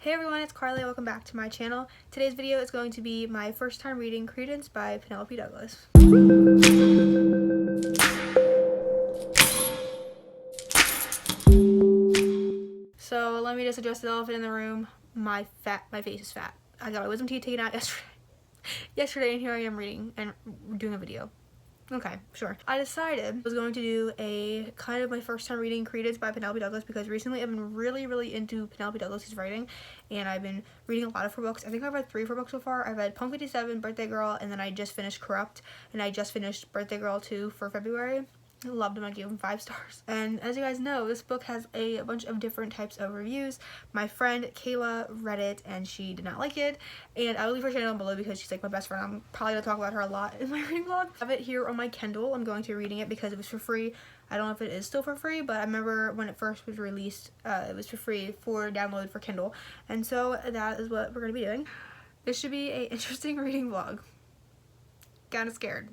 Hey everyone, it's Carly. Welcome back to my channel. Today's video is going to be my first time reading Credence by Penelope Douglas. So let me just address the elephant in the room. My face is fat. I got my wisdom teeth taken out yesterday, and here I am reading and doing a video. Okay, sure. I decided I was going to do a kind of my first time reading Credence by Penelope Douglas because recently I've been really into Penelope Douglas' writing, and I've been reading a lot of her books. I think I've read 3 of her books so far. I've read Punk 57, Birthday Girl, and then I just finished Corrupt, and I just finished Birthday Girl 2 for February. I loved him. I gave him 5 stars. And as you guys know, this book has a bunch of different types of reviews. My friend Kayla read it and she did not like it, and I will leave her channel down below because she's like my best friend. I'm probably gonna talk about her a lot in my reading vlog. I have it here on my Kindle. I'm going to be reading it because it was for free. I don't know if it is still for free, but I remember when it first was released, it was for free for download for Kindle, and so that is what we're gonna be doing. This should be an interesting reading vlog. Kinda scared.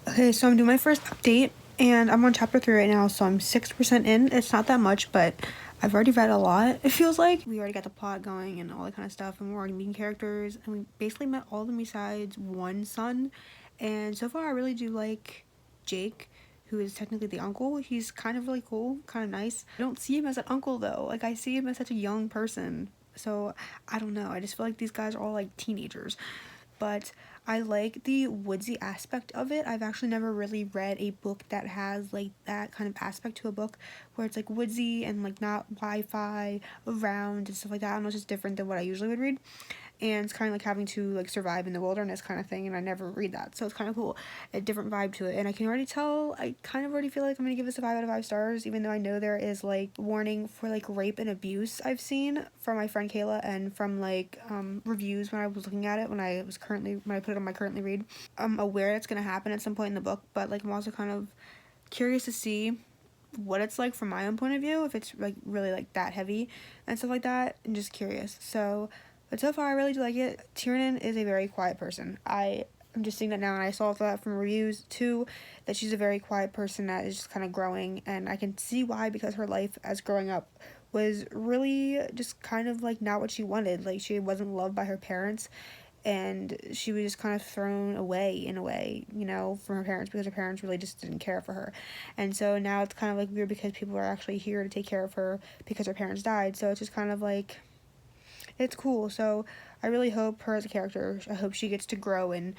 Okay, so I'm doing my first update, and I'm on chapter 3 right now, so I'm 6% in. It's not that much, but I've already read a lot, it feels like. We already got the plot going and all that kind of stuff, and we're already meeting characters, and we basically met all of them besides one son, and so far I really do like Jake, who is technically the uncle. He's kind of really cool, kind of nice. I don't see him as an uncle, though. Like, I see him as such a young person, so I don't know. I just feel like these guys are all, like, teenagers. But I like the woodsy aspect of it. I've actually never really read a book that has like that kind of aspect to a book where it's like woodsy and like not Wi-Fi around and stuff like that. I don't know, it's just different than what I usually would read. And it's kind of like having to like survive in the wilderness kind of thing, and I never read that, so it's kind of cool. A different vibe to it, and I can already tell, I kind of already feel like I'm gonna give this a 5 out of 5 stars, even though I know there is like warning for like rape and abuse I've seen from my friend Kayla and from like reviews when I was looking at it when I put it on my currently read. I'm aware it's gonna happen at some point in the book, but like I'm also kind of curious to see what it's like from my own point of view, if it's like really like that heavy and stuff like that, and just curious. But so far, I really do like it. Tiernan is a very quiet person. I'm just seeing that now, and I saw that from reviews, too, that she's a very quiet person that is just kind of growing, and I can see why, because her life as growing up was really just kind of, like, not what she wanted. Like, she wasn't loved by her parents, and she was just kind of thrown away, in a way, you know, from her parents, because her parents really just didn't care for her. And so now it's kind of, like, weird because people are actually here to take care of her because her parents died, so it's just kind of, like, it's cool. So I really hope her as a character, I hope she gets to grow and,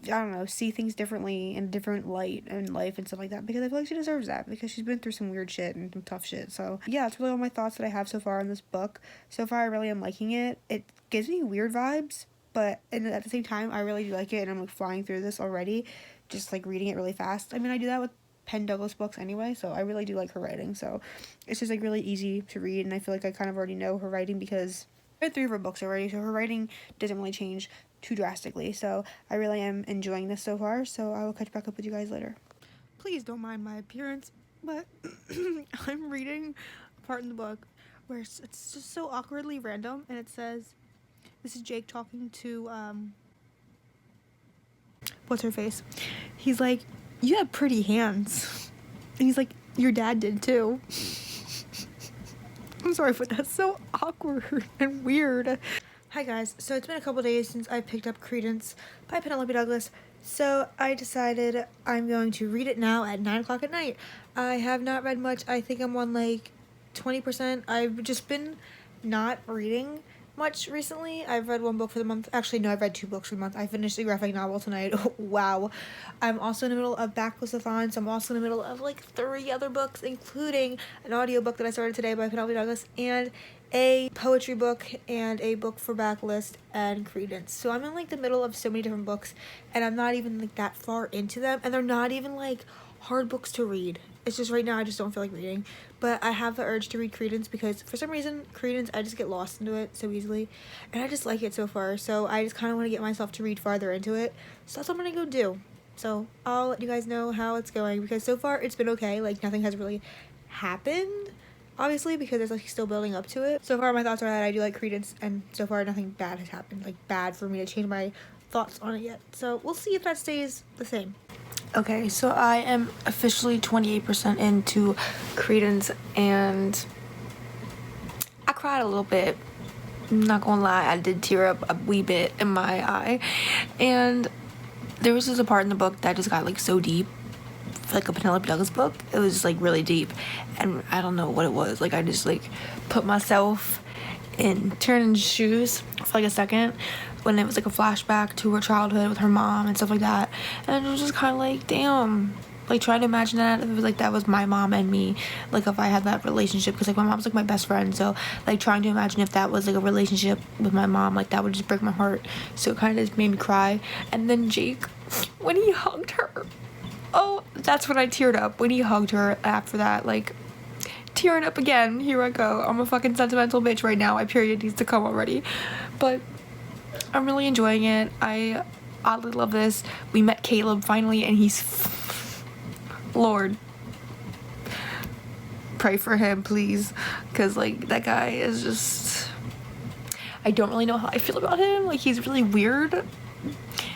I don't know, see things differently in a different light in life and stuff like that, because I feel like she deserves that, because she's been through some weird shit and some tough shit. So yeah, that's really all my thoughts that I have so far on this book. So far I really am liking it. It gives me weird vibes, but at the same time I really do like it, and I'm like flying through this already, just like reading it really fast. I mean, I do that with Penn Douglas books anyway, so I really do like her writing. So it's just like really easy to read, and I feel like I kind of already know her writing because I read 3 of her books already, so her writing doesn't really change too drastically. So I really am enjoying this so far, so I will catch back up with you guys later. Please don't mind my appearance, but I'm reading a part in the book where it's just so awkwardly random, and it says, this is Jake talking to, what's her face? He's like, you have pretty hands. And he's like, your dad did too. I'm sorry, but that's so awkward and weird. Hi guys, so it's been a couple days since I picked up Credence by Penelope Douglas, so I decided I'm going to read it now at 9 o'clock at night. I have not read much. I think I'm on like 20%. I've just been not reading much recently. I've read 1 book for the month. Actually, no, I've read 2 books for the month. I finished a graphic novel tonight. Wow. I'm also in the middle of Backlist-a-thon, so I'm also in the middle of like 3 other books, including an audiobook that I started today by Penelope Douglas, and a poetry book, and a book for Backlist, and Credence. So I'm in like the middle of so many different books, and I'm not even like that far into them, and they're not even like hard books to read. It's just right now I just don't feel like reading. But I have the urge to read Credence because for some reason Credence, I just get lost into it so easily. And I just like it so far. So I just kind of want to get myself to read farther into it. So that's what I'm going to go do. So I'll let you guys know how it's going because so far it's been okay. Like nothing has really happened, obviously, because it's like still building up to it. So far my thoughts are that I do like Credence, and so far nothing bad has happened, like bad for me to change my thoughts on it yet. So we'll see if that stays the same. Okay, so I am officially 28% into Credence, and I cried a little bit. I'm not gonna lie, I did tear up a wee bit in my eye, and there was just a part in the book that just got like so deep. Like a Penelope Douglas book, it was just like really deep, and I don't know what it was. Like I just like put myself in Tierna's shoes for like a second when it was like a flashback to her childhood with her mom and stuff like that, and it was just kind of like, damn, like trying to imagine that if it was like that was my mom and me, like if I had that relationship, because like my mom's like my best friend, so like trying to imagine if that was like a relationship with my mom, like that would just break my heart. So it kind of just made me cry. And then Jake, when he hugged her, oh, that's when I teared up, when he hugged her after that, like, tearing up again. Here I go. I'm a fucking sentimental bitch right now. My period needs to come already. But I'm really enjoying it. I oddly love this. We met Caleb finally, and he's... Lord. Pray for him, please. Because, like, that guy is just... I don't really know how I feel about him. Like, he's really weird.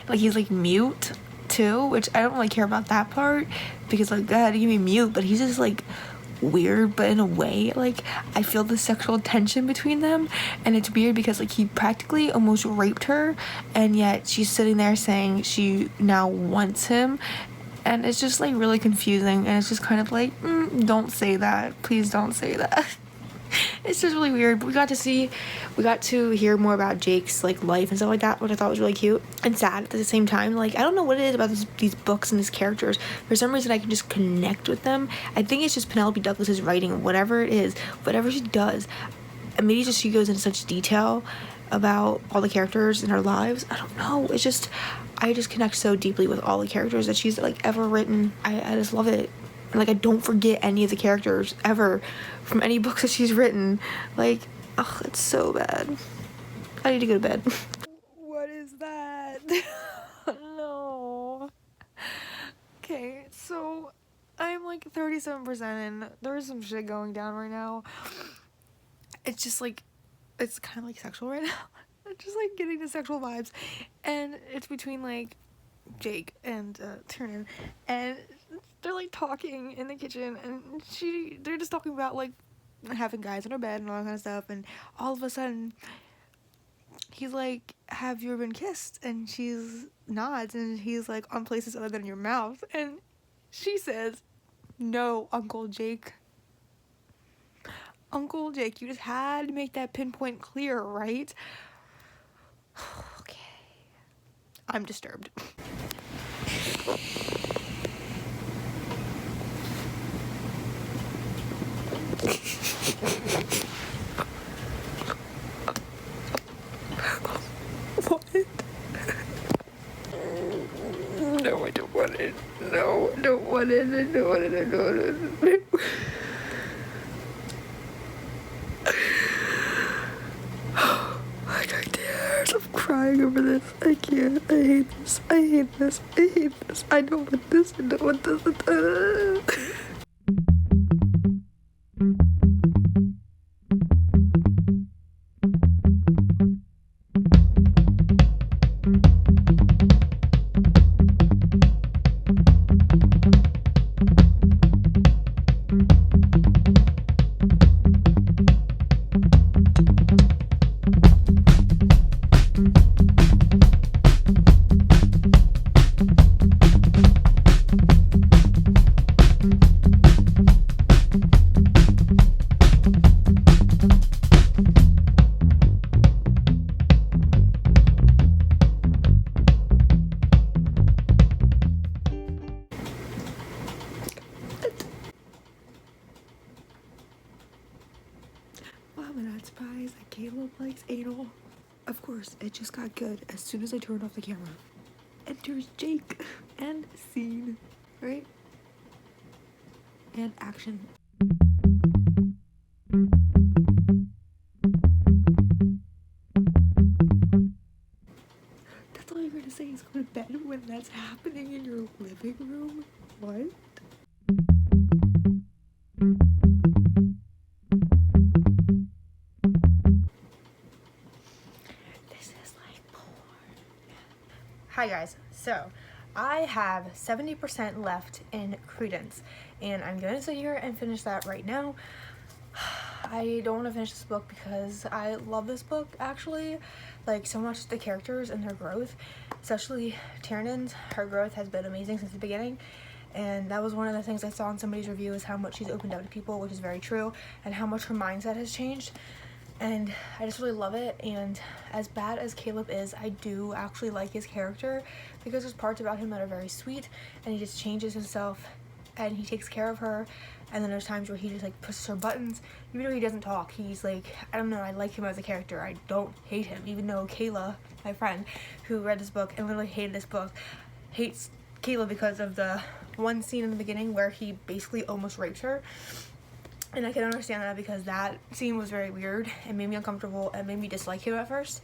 Like, he's, like, mute too, which I don't really care about that part, because like God, he can be mute, but he's just like weird, but in a way like I feel the sexual tension between them, and it's weird because like he practically almost raped her, and yet she's sitting there saying she now wants him, and it's just like really confusing, and it's just kind of like don't say that, please don't say that. It's just really weird. But we got to hear more about Jake's like life and stuff like that, which I thought was really cute and sad at the same time. Like I don't know what it is about these books and these characters. For some reason I can just connect with them. I think it's just Penelope Douglas's writing, whatever it is, whatever she does, and maybe just she goes into such detail about all the characters in her lives. I don't know, it's just I just connect so deeply with all the characters that she's like ever written. I just love it. And like I don't forget any of the characters ever from any books that she's written. Like, oh, it's so bad. I need to go to bed. What is that? No. Okay, so I'm like 37% in. There's some shit going down right now. It's just like, it's kind of like sexual right now. I'm just like getting the sexual vibes, and it's between like Jake and Tierna, and they're like talking in the kitchen, and they're just talking about like having guys in her bed and all that kind of stuff, and all of a sudden he's like, have you ever been kissed? And she's nods, and he's like, on places other than your mouth, and she says, no, Uncle Jake, you just had to make that pinpoint clear, right? Okay, I'm disturbed. What? No, I don't want it. No, I don't want it. I don't want it. I don't want it. I got tears. I'm crying over this. I can't. I hate this. I hate this. I hate this. I don't want this. I don't want this. I'm not surprised that Caleb likes anal. Of course, it just got good as soon as I turned off the camera. Enters Jake and scene, right? and action. That's all you're gonna say is go to bed when that's happening in your living room? What? This is like porn. Hi guys, so I have 70% left in Credence, and I'm gonna sit here and finish that right now. I don't want to finish this book because I love this book actually, like so much the characters and their growth, especially Tiernan's. Her growth has been amazing since the beginning, and that was one of the things I saw in somebody's review, is how much she's opened up to people, which is very true, and how much her mindset has changed. And I just really love it. And as bad as Caleb is, I do actually like his character, because there's parts about him that are very sweet, and he just changes himself and he takes care of her. And then there's times where he just like pushes her buttons, even though he doesn't talk. He's like, I don't know, I like him as a character. I don't hate him, even though Kayla, my friend who read this book and literally hated this book, hates Caleb because of the one scene in the beginning where he basically almost rapes her. And I can understand that, because that scene was very weird and made me uncomfortable and made me dislike him at first.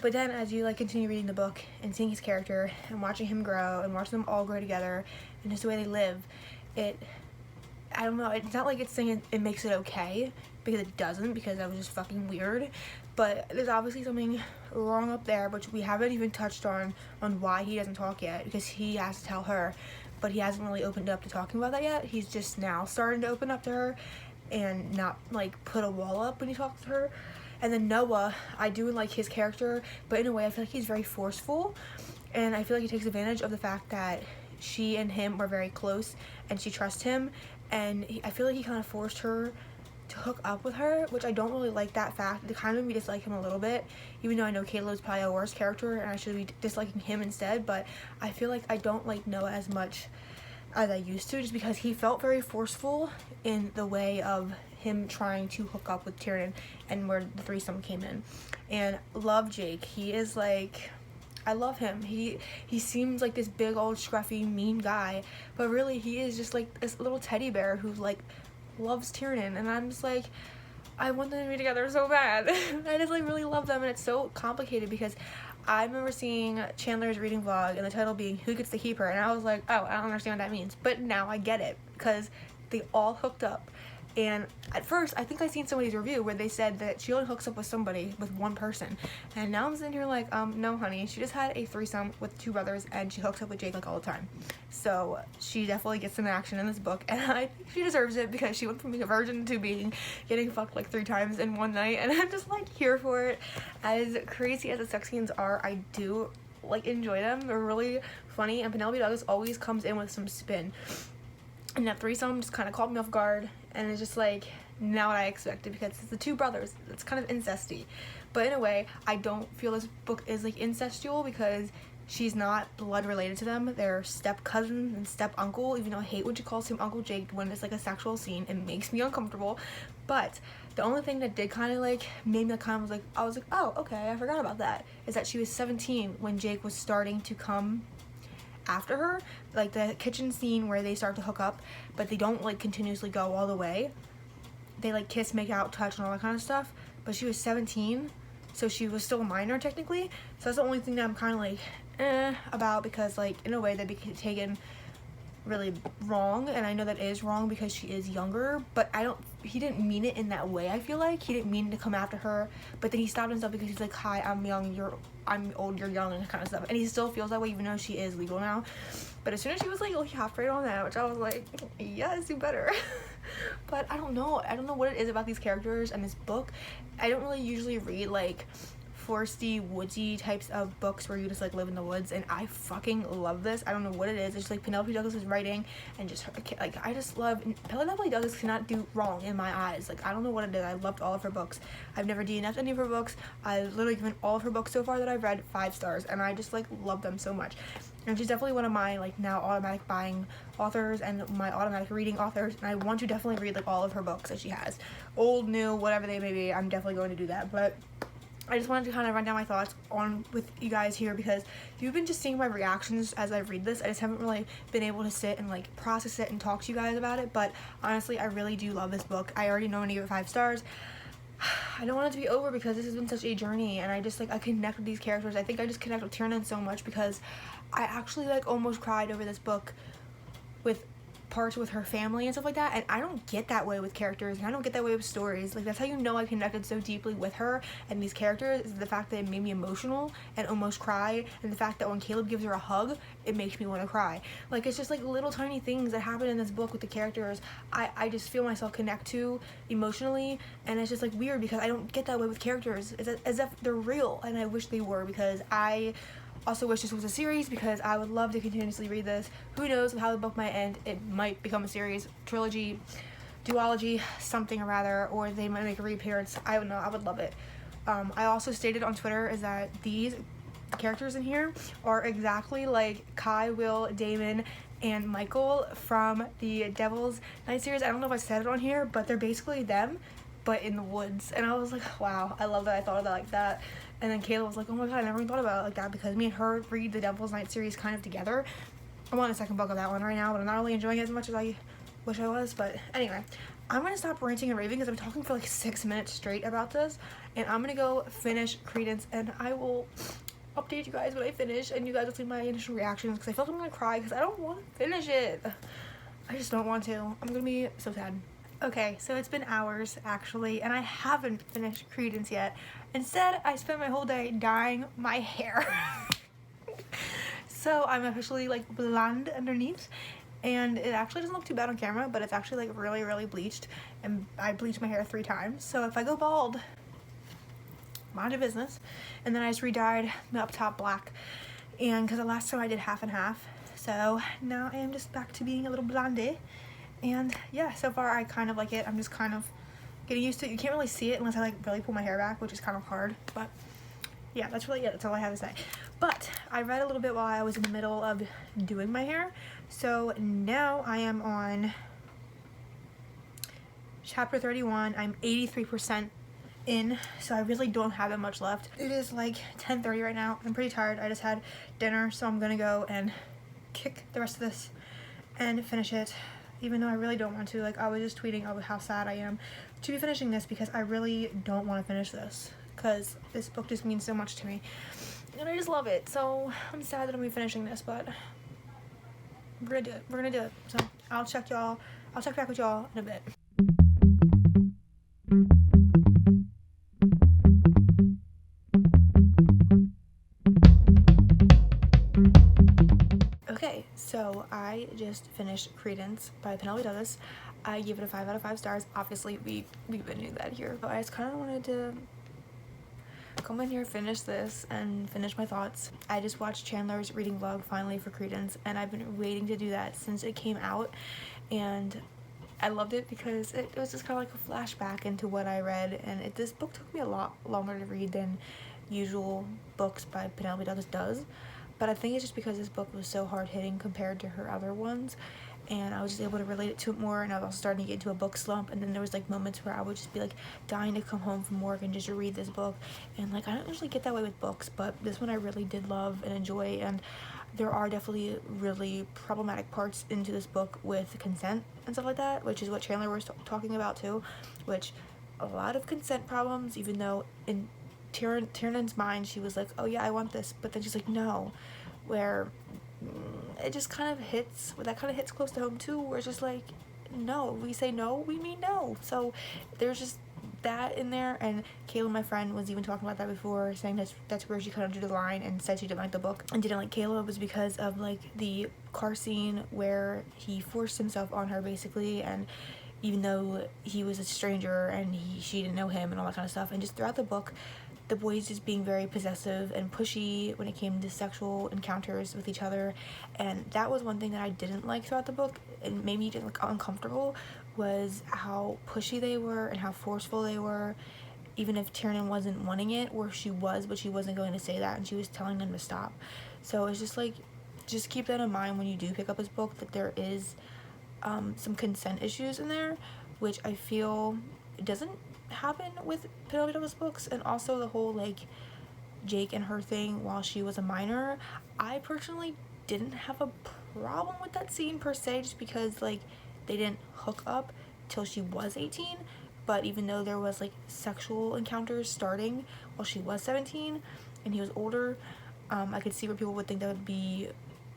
But then as you like continue reading the book and seeing his character and watching him grow and watching them all grow together and just the way they live, I don't know, it's not like it's saying it makes it okay, because it doesn't, because that was just fucking weird. But there's obviously something wrong up there, which we haven't even touched on why he doesn't talk yet, because he has to tell her, but he hasn't really opened up to talking about that yet. He's just now starting to open up to her and not like put a wall up when he talks to her. And then Noah, I do like his character, but in a way I feel like he's very forceful, and I feel like he takes advantage of the fact that she and him were very close and she trusts him, and I feel like he kind of forced her to hook up with her, which I don't really like that fact. It kind of made me dislike him a little bit, even though I know Caleb's probably a worse character and I should be disliking him instead. But I feel like I don't like Noah as much as I used to, just because he felt very forceful in the way of him trying to hook up with Tiernan, and where the threesome came in. And love Jake. He is like, I love him. He seems like this big old scruffy mean guy, but really he is just like this little teddy bear who like loves Tiernan, and I'm just like, I want them to be together so bad. I just like really love them, and it's so complicated because I remember seeing Chandler's reading vlog and the title being Who Gets to Keep Her, and I was like, oh, I don't understand what that means, but now I get it, because they all hooked up. And at first, I think I seen somebody's review where they said that she only hooks up with somebody, with one person. And now I'm sitting here like, no honey, she just had a threesome with two brothers and she hooks up with Jake like all the time. So she definitely gets some action in this book, and I think she deserves it, because she went from being a virgin to getting fucked like 3 times in one night, and I'm just like here for it. As crazy as the sex scenes are, I do like enjoy them. They're really funny, and Penelope Douglas always comes in with some spin. And that threesome just kind of caught me off guard, and it's just like not what I expected, because it's the two brothers. It's kind of incesty, but in a way I don't feel this book is like incestual, because she's not blood related to them. They're step cousin and step uncle, even though I hate when she calls him Uncle Jake when it's like a sexual scene. It makes me uncomfortable. But the only thing that did kind of like made me kind of like, I was like, oh okay, I forgot about that, is that she was 17 when Jake was starting to come after her. Like the kitchen scene where they start to hook up, but they don't like continuously go all the way. They like kiss, make out, touch, and all that kind of stuff, but she was 17, so she was still a minor technically. So that's the only thing that I'm kind of like about, because like in a way that became taken really wrong, and I know that is wrong because she is younger, but he didn't mean it in that way. I feel like he didn't mean to come after her, but then he stopped himself because he's like, hi, I'm young, I'm old, you're young, and that kind of stuff. And he still feels that way even though she is legal now. But as soon as she was like, oh, he hopped right on that, which I was like, yes, you better. But I don't know what it is about these characters and this book. I don't really usually read like foresty, woodsy types of books where you just like live in the woods, and I fucking love this. I don't know what it is. It's just like Penelope Douglas' writing, and just her, like I just love Penelope Douglas. Cannot do wrong in my eyes. Like I don't know what it is. I loved all of her books. I've never DNF'd any of her books. I've literally given all of her books so far that I've read 5 stars, and I just like love them so much. And she's definitely one of my like now automatic buying authors and my automatic reading authors, and I want to definitely read like all of her books that she has, old, new, whatever they may be. I'm definitely going to do that. But I just wanted to kind of run down my thoughts on with you guys here, because you've been just seeing my reactions as I read this. I just haven't really been able to sit and like process it and talk to you guys about it, but honestly I really do love this book. I already know I'm gonna give it 5 stars. I don't want it to be over because this has been such a journey, and I just like I connect with these characters. I think I just connect with Tiernan so much because I actually like almost cried over this book with parts with her family and stuff like that, and I don't get that way with characters, and I don't get that way with stories. Like, that's how you know I connected so deeply with her and these characters, is the fact that it made me emotional and almost cry, and the fact that when Caleb gives her a hug, it makes me want to cry. Like, it's just like little tiny things that happen in this book with the characters I just feel myself connect to emotionally, and it's just like weird because I don't get that way with characters. It's as if they're real, and I wish they were, because I also wish this was a series, because I would love to continuously read this. Who knows how the book might end. It might become a series, trilogy, duology, something or rather, or they might make a reappearance. I don't know. I would love it. I also stated on Twitter is that these characters in here are exactly like Kai, Will, Damon, and Michael from the Devil's Night series. I don't know if I said it on here, but they're basically them, but in the woods. And I was like, wow, I love that I thought of that like that. And then Kayla was like, oh my god, I never even thought about it like that, because me and her read the Devil's Night series kind of together. I'm on the second book of that one right now, but I'm not really enjoying it as much as I wish I was. But anyway, I'm gonna stop ranting and raving because I'm talking for like 6 minutes straight about this, and I'm gonna go finish Credence, and I will update you guys when I finish, and you guys will see my initial reactions, because I feel like I'm gonna cry because I don't want to finish it. I just don't want to. I'm gonna be so sad. Okay, so it's been hours actually, and I haven't finished Credence yet. Instead, I spent my whole day dyeing my hair. So I'm officially like blonde underneath, and it actually doesn't look too bad on camera, but it's actually like really, really bleached, and I bleached my hair 3 times. So if I go bald, mind your business. And then I just re-dyed the up top black, and because the last time I did half and half, so now I am just back to being a little blondie. And yeah, so far I kind of like it. I'm just kind of getting used to it. You can't really see it unless I like really pull my hair back, which is kind of hard, but yeah, that's really it. That's all I have to say. But I read a little bit while I was in the middle of doing my hair, so now I am on chapter 31. I'm 83% in, so I really don't have that much left. It is like 10:30 right now. I'm pretty tired. I just had dinner, so I'm gonna go and kick the rest of this and finish it, even though I really don't want to. Like, I was just tweeting about how sad I am to be finishing this, because I really don't want to finish this, because this book just means so much to me, and I just love it. So I'm sad that I'm gonna be finishing this, but we're gonna do it. We're gonna do it. So I'll check back with y'all in a bit. Okay, so I just finished Credence by Penelope. I gave it a 5 out of 5 stars. Obviously, we've been doing that here, but I just kind of wanted to come in here, finish this, and finish my thoughts. I just watched Chandler's reading vlog finally for Credence, and I've been waiting to do that since it came out, and I loved it because it was just kind of like a flashback into what I read, and this book took me a lot longer to read than usual books by Penelope Douglas does. But I think it's just because this book was so hard-hitting compared to her other ones, and I was just able to relate it to it more, and I was also starting to get into a book slump, and then there was like moments where I would just be like dying to come home from work and just read this book, and like I don't usually get that way with books, but this one I really did love and enjoy. And there are definitely really problematic parts into this book with consent and stuff like that, which is what Chandler was talking about too, which a lot of consent problems, even though in Tiernan's mind she was like, oh yeah, I want this, but then she's like, no, where it just kind of hits, that kind of hits close to home too, where it's just like, no, we say no, we mean no. So there's just that in there. And Kayla, my friend, was even talking about that before, saying that's where she kind of drew the line and said she didn't like the book and didn't like Kayla was because of like the car scene where he forced himself on her basically, and even though he was a stranger and she didn't know him and all that kind of stuff. And just throughout the book, the boys just being very possessive and pushy when it came to sexual encounters with each other. And that was one thing that I didn't like throughout the book, and made me just like uncomfortable, was how pushy they were and how forceful they were, even if Tiernan wasn't wanting it, or she was, but she wasn't going to say that, and she was telling them to stop. So it's just like, just keep that in mind when you do pick up this book, that there is some consent issues in there, which I feel it doesn't happen with Penelope's books, and also the whole like Jake and her thing while she was a minor. I personally didn't have a problem with that scene per se, just because like they didn't hook up till she was 18, but even though there was like sexual encounters starting while she was 17 and he was older, I could see where people would think that would be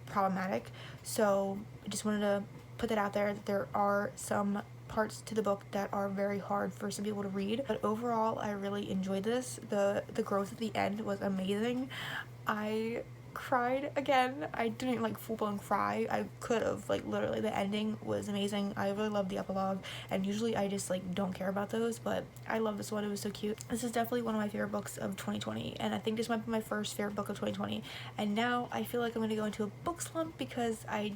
problematic. So I just wanted to put that out there, that there are some parts to the book that are very hard for some people to read, but overall I really enjoyed this. The growth at the end was amazing. I cried again. I didn't like full-blown cry. I could have, like, literally the ending was amazing. I really loved the epilogue, and usually I just like don't care about those, but I love this one. It was so cute. This is definitely one of my favorite books of 2020, and I think this might be my first favorite book of 2020. And now I feel like I'm gonna go into a book slump because I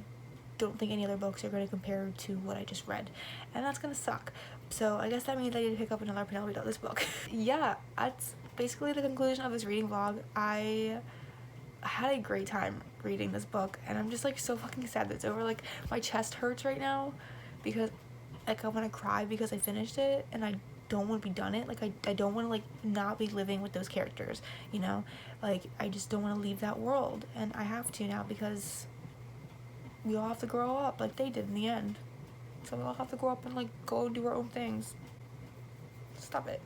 don't think any other books are going to compare to what I just read, and that's gonna suck. So I guess that means I need to pick up another Penelope this book. Yeah, that's basically the conclusion of this reading vlog. I had a great time reading this book, and I'm just like so fucking sad that it's over. Like, my chest hurts right now because like I want to cry because I finished it, and I don't want to be done it. Like, I don't want to like not be living with those characters, you know? Like, I just don't want to leave that world, and I have to now because we all have to grow up like they did in the end. So we all have to grow up and like go do our own things. Stop it.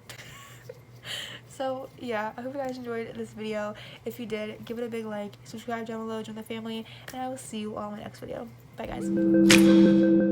So yeah, I hope you guys enjoyed this video. If you did, give it a big like, subscribe down below, join the family, and I will see you all in my next video. Bye guys.